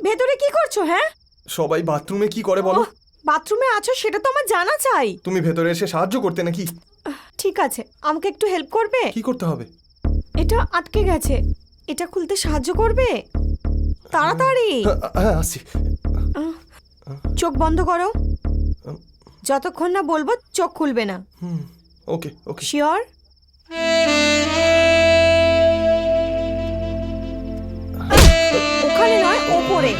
ভেতরে কি করছো? হ্যাঁ, সবাই বাথরুমে কি করে বলো? বাথরুমে আছো সেটা তো আমার জানা চাই। তুমি ভেতরে এসে সাহায্য করতে নাকি? ঠিক আছে, আমাকে একটু হেল্প করবে? কি করতে হবে? এটা আটকে গেছে, এটা খুলতে সাহায্য করবে? তাড়াতাড়ি। হ্যাঁ আসছি। চোখ বন্ধ করো, যতক্ষণ না বলবো চোখ খুলবে না। ওকে ওকে। শিওর? ওখানে নয়, ওপরে।